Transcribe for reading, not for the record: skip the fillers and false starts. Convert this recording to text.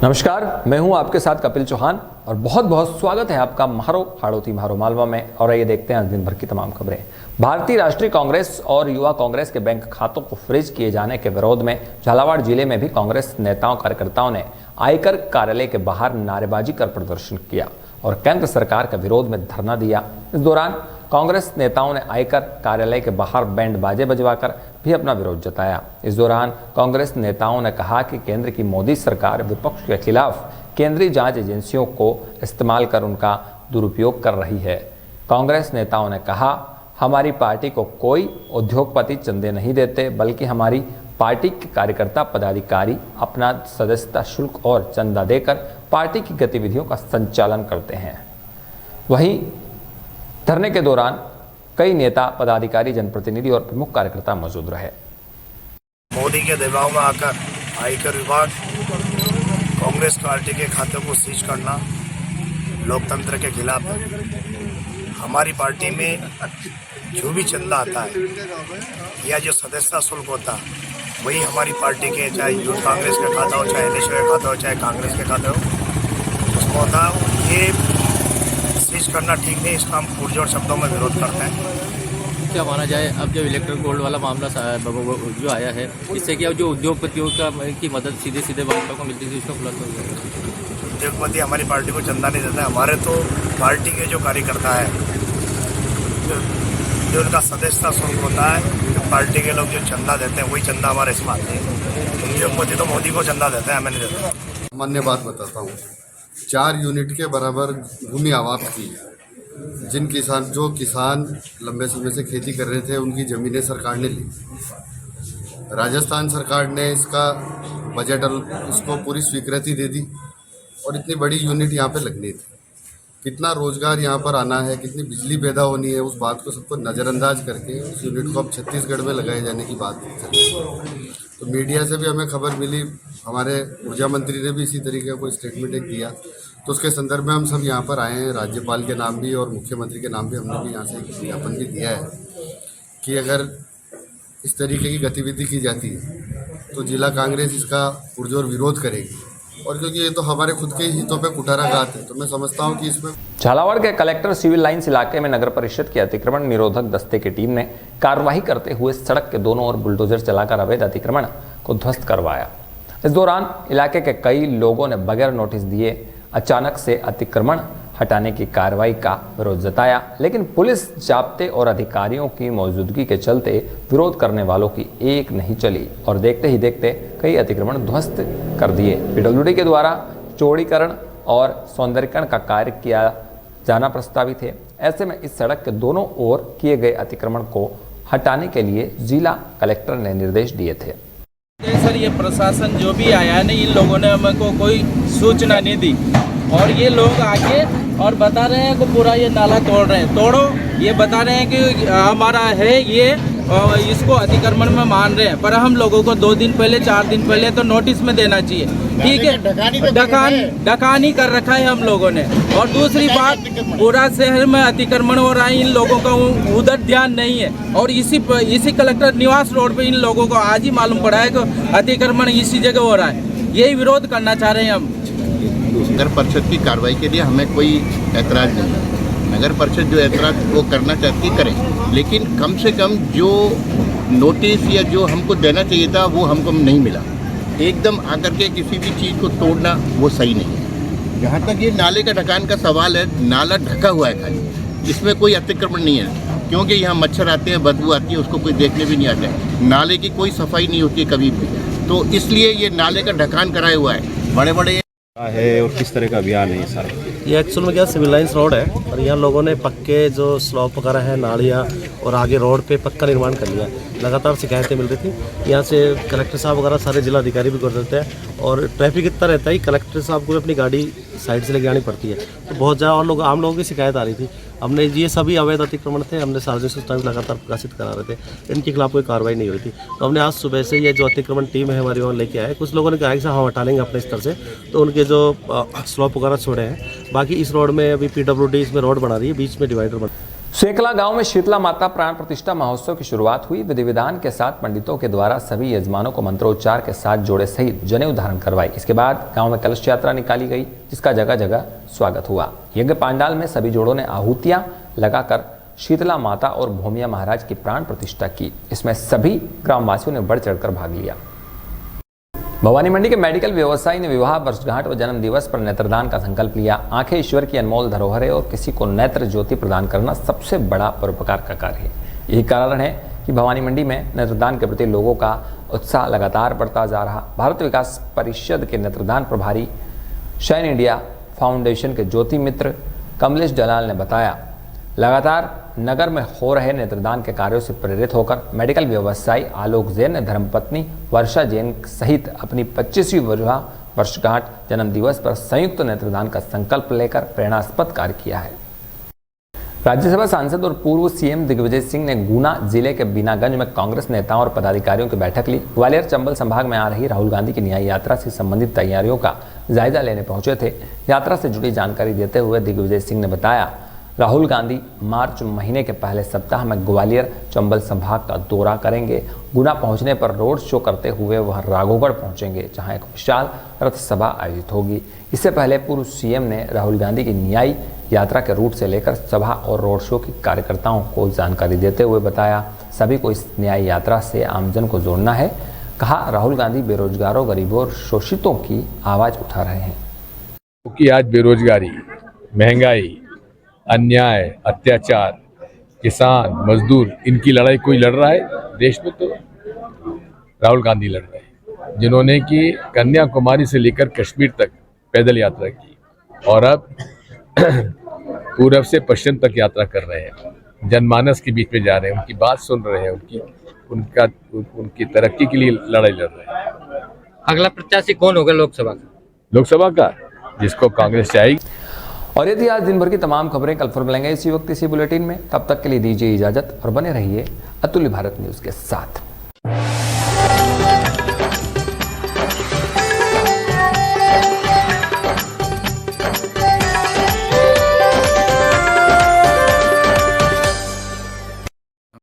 नमस्कार, मैं हूं आपके साथ कपिल चौहान और बहुत बहुत स्वागत है आपका म्हारो हाड़ोती म्हारो मालवा में। और ये देखते हैं आज दिन भर की तमाम खबरें। भारतीय राष्ट्रीय कांग्रेस और युवा कांग्रेस के बैंक खातों को फ्रीज किए जाने के विरोध में झालावाड़ जिले में भी कांग्रेस नेताओं कार्यकर्ताओं ने आयकर कार्यालय के बाहर नारेबाजी कर प्रदर्शन किया और केंद्र सरकार के विरोध में धरना दिया। इस दौरान कांग्रेस नेताओं ने आयकर कार्यालय के बाहर बैंड बाजे बजवाकर भी अपना विरोध जताया। इस दौरान कांग्रेस नेताओं ने कहा कि केंद्र की मोदी सरकार विपक्ष के खिलाफ केंद्रीय जांच एजेंसियों को इस्तेमाल कर उनका दुरुपयोग कर रही है। कांग्रेस नेताओं ने कहा, हमारी पार्टी को कोई उद्योगपति चंदे नहीं देते, बल्कि हमारी पार्टी के कार्यकर्ता पदाधिकारी अपना सदस्यता शुल्क और चंदा देकर पार्टी की गतिविधियों का संचालन करते हैं। वहीं धरने के दौरान कई नेता, पदाधिकारी, जनप्रतिनिधि और प्रमुख कार्यकर्ता मौजूद रहे। मोदी के दबाव में आकर आयकर विभाग कांग्रेस पार्टी के खातों को सीज करना लोकतंत्र के खिलाफ है। हमारी पार्टी में जो भी चंदा आता है या जो सदस्यता शुल्क होता है वही हमारी पार्टी के, चाहे यूथ कांग्रेस का खाता हो, चाहे एनएसयू का खाता हो, चाहे कांग्रेस के खाता हो, उसमें होता है। ये सीज करना ठीक नहीं, इसका हम पुरजोर शब्दों में विरोध करते हैं। क्या माना जाए, अब जब इलेक्ट्रिक गोल्ड वाला मामला जो आया है, इससे क्या जो उद्योगपतियों की मदद सीधे सीधे बैंकों को मिलती थी, उसका खुलासा हो गया। उद्योगपति हमारी पार्टी को चंदा नहीं देते। हमारे तो पार्टी के जो कार्यकर्ता है, जो उनका सदस्यता शुल्क होता है, पार्टी के लोग जो चंदा देते हैं वही चंदा हमारे इसमें आते हैं। उद्योगपति तो मोदी को चंदा देते हैं, हमें नहीं देते। सामान्य बात बताता हूँ, 4 यूनिट के बराबर भूमि आवाप्त की। जिन किसान लंबे समय से खेती कर रहे थे, उनकी ज़मीनें सरकार ने ली। राजस्थान सरकार ने इसका बजट इसको पूरी स्वीकृति दे दी और इतनी बड़ी यूनिट यहाँ पे लगनी थी। कितना रोजगार यहाँ पर आना है, कितनी बिजली पैदा होनी है, उस बात को सबको नज़रअंदाज करके उस यूनिट को अब छत्तीसगढ़ में लगाए जाने की बात चल रही है। तो मीडिया से भी हमें खबर मिली, हमारे ऊर्जा मंत्री ने भी इसी तरीके का कोई स्टेटमेंट एक दिया, तो उसके संदर्भ में हम सब यहाँ पर आए हैं। राज्यपाल के नाम भी और मुख्यमंत्री के नाम भी हमने भी यहाँ से एक ज्ञापन भी दिया है कि अगर इस तरीके की गतिविधि की जाती है तो जिला कांग्रेस इसका पुरजोर विरोध करेगी। और क्योंकि ये तो हमारे खुद के हितों पे कुठाराघात है, तो मैं समझता हूँ कि इसमें झालावाड़ के कलेक्टर सिविल लाइंस इलाके में नगर परिषद के अतिक्रमण निरोधक दस्ते की टीम ने कार्रवाई करते हुए सड़क के दोनों ओर बुलडोजर चलाकर अवैध अतिक्रमण को ध्वस्त करवाया। इस दौरान इलाके के कई लोगों ने बगैर नोटिस दिए अचानक से अतिक्रमण हटाने की कार्रवाई का विरोध जताया, लेकिन पुलिस जाब्ते और अधिकारियों की मौजूदगी के चलते विरोध करने वालों की एक नहीं चली और देखते ही देखते कई अतिक्रमण ध्वस्त कर दिए। पीडब्ल्यूडी के द्वारा चौड़ीकरण और सौंदर्यीकरण का कार्य किया जाना प्रस्तावित है। ऐसे में इस सड़क के दोनों ओर किए गए अतिक्रमण को हटाने के लिए जिला कलेक्टर ने निर्देश दिए थे। सर, ये प्रशासन जो भी आया है ना, इन लोगों ने हमको कोई सूचना नहीं दी और ये लोग आके और बता रहे हैं कि पूरा ये नाला तोड़ रहे हैं। तोड़ो, ये बता रहे हैं कि हमारा है ये, इसको अतिक्रमण में मान रहे हैं, पर हम लोगों को 2 दिन पहले 4 दिन पहले तो नोटिस में देना चाहिए। ठीक है, डकानी कर रखा है हम लोगों ने। और दूसरी बात, पूरा शहर में अतिक्रमण हो रहा है, इन लोगों का उधर ध्यान नहीं है। और इसी कलेक्टर निवास रोड पे इन लोगों को आज ही मालूम पड़ा है कि अतिक्रमण इसी जगह हो रहा है। यही विरोध करना चाह रहे हैं हम। नगर परिषद की कार्रवाई के लिए हमें कोई ऐतराज़ नहीं है। नगर परिषद जो ऐतराज़ वो करना चाहती करें, लेकिन कम से कम जो नोटिस या जो हमको देना चाहिए था वो हमको नहीं मिला। एकदम आकर के किसी भी चीज़ को तोड़ना वो सही नहीं है। जहाँ तक ये नाले का ढकान का सवाल है, नाला ढका हुआ है खाली, इसमें कोई अतिक्रमण नहीं है, क्योंकि यहाँ मच्छर आते हैं, बदबू आती है, उसको कोई देखने भी नहीं आता है। नाले की कोई सफाई नहीं होती है कभी भी, तो इसलिए ये नाले का ढकान कराया हुआ है। बड़े बड़े है और किस तरह का अभियान है ये सारा? ये एक्चुअल में क्या सिविल लाइंस रोड है और यहाँ लोगों ने पक्के जो स्लॉप वगैरह है, नालियाँ और आगे रोड पे पक्का निर्माण कर लिया। लगातार शिकायतें मिल रही थी। यहाँ से कलेक्टर साहब वगैरह सारे जिला अधिकारी भी गुजरते हैं और ट्रैफिक इतना रहता है, कलेक्टर साहब को अपनी गाड़ी साइड से लेके आनी पड़ती है, तो बहुत ज़्यादा और लोग आम लोगों की शिकायत आ रही थी। हमने ये सभी अवैध अतिक्रमण थे, हमने सार्वजनिक सूचना भी लगातार प्रकाशित करा रहे थे, इनके खिलाफ कोई कार्रवाई नहीं हो रही थी। तो हमने आज सुबह से ये जो अतिक्रमण टीम है हमारी वहाँ लेके आए। कुछ लोगों ने कहा कि हम हटा लेंगे अपने स्तर से, तो उनके जो स्लॉप वगैरह छोड़े हैं। बाकी इस रोड में अभी पीडब्ल्यूडी इसमें रोड बना रही है, बीच में डिवाइडर बना। सेकला गांव में शीतला माता प्राण प्रतिष्ठा महोत्सव की शुरुआत हुई। विधि विधान के साथ पंडितों के द्वारा सभी यजमानों को मंत्रोच्चार के साथ जोड़े सहित जनेऊ धारण करवाई। इसके बाद गांव में कलश यात्रा निकाली गई, जिसका जगह जगह स्वागत हुआ। यज्ञ पांडाल में सभी जोड़ों ने आहुतियां लगाकर शीतला माता और भूमिया महाराज की प्राण प्रतिष्ठा की। इसमें सभी ग्रामवासियों ने बढ़ चढ़कर भाग लिया। भवानी मंडी के मेडिकल व्यवसायी ने विवाह वर्षगांठ व जन्म दिवस पर नेत्रदान का संकल्प लिया। आंखें ईश्वर की अनमोल धरोहर है और किसी को नेत्र ज्योति प्रदान करना सबसे बड़ा परोपकार का कार्य है। यही कारण है कि भवानी मंडी में नेत्रदान के प्रति लोगों का उत्साह लगातार बढ़ता जा रहा। भारत विकास परिषद के नेत्रदान प्रभारी शाइन इंडिया फाउंडेशन के ज्योति मित्र कमलेश दलाल ने बताया, लगातार नगर में हो रहे नेत्रदान के कार्यों से प्रेरित होकर मेडिकल व्यवसायी आलोक जैन ने धर्मपत्नी वर्षा जैन सहित अपनी 25वीं विवाह वर्षगांठ जन्म दिवस पर संयुक्त नेत्रदान का संकल्प लेकर प्रेरणास्पद कार्य किया है। राज्यसभा सांसद और पूर्व सीएम दिग्विजय सिंह ने गुना जिले के बीनागंज में कांग्रेस नेताओं और पदाधिकारियों की बैठक ली। ग्वालियर चंबल संभाग में आ रही राहुल गांधी की न्याय यात्रा से संबंधित तैयारियों का जायजा लेने पहुंचे थे। यात्रा से जुड़ी जानकारी देते हुए दिग्विजय सिंह ने बताया, राहुल गांधी मार्च महीने के पहले सप्ताह में ग्वालियर चंबल संभाग का दौरा करेंगे। गुना पहुंचने पर रोड शो करते हुए वह राघोगढ़ पहुंचेंगे, जहां एक विशाल रथ सभा आयोजित होगी। इससे पहले पूर्व सीएम ने राहुल गांधी की न्याय यात्रा के रूट से लेकर सभा और रोड शो की कार्यकर्ताओं को जानकारी देते हुए बताया, सभी को इस न्याय यात्रा से आमजन को जोड़ना है। कहा, राहुल गांधी बेरोजगारों, गरीबों और शोषितों की आवाज उठा रहे हैं। क्योंकि आज बेरोजगारी, महंगाई, अन्याय, अत्याचार, किसान, मजदूर, इनकी लड़ाई कोई लड़ रहा है देश में तो राहुल गांधी लड़ रहे हैं, जिन्होंने कि कन्याकुमारी से लेकर कश्मीर तक पैदल यात्रा की और अब पूर्व से पश्चिम तक यात्रा कर रहे हैं। जनमानस के बीच में जा रहे हैं, उनकी बात सुन रहे हैं, उनकी तरक्की के लिए लड़ाई लड़ रहे हैं। अगला प्रत्याशी कौन होगा लोकसभा का जिसको कांग्रेस चाहेगी। और यदि आज दिन भर की तमाम खबरें कल फिर मिलेंगे इसी वक्त इसी बुलेटिन में। तब तक के लिए दीजिए इजाजत और बने रहिए अतुल्य भारत न्यूज के साथ।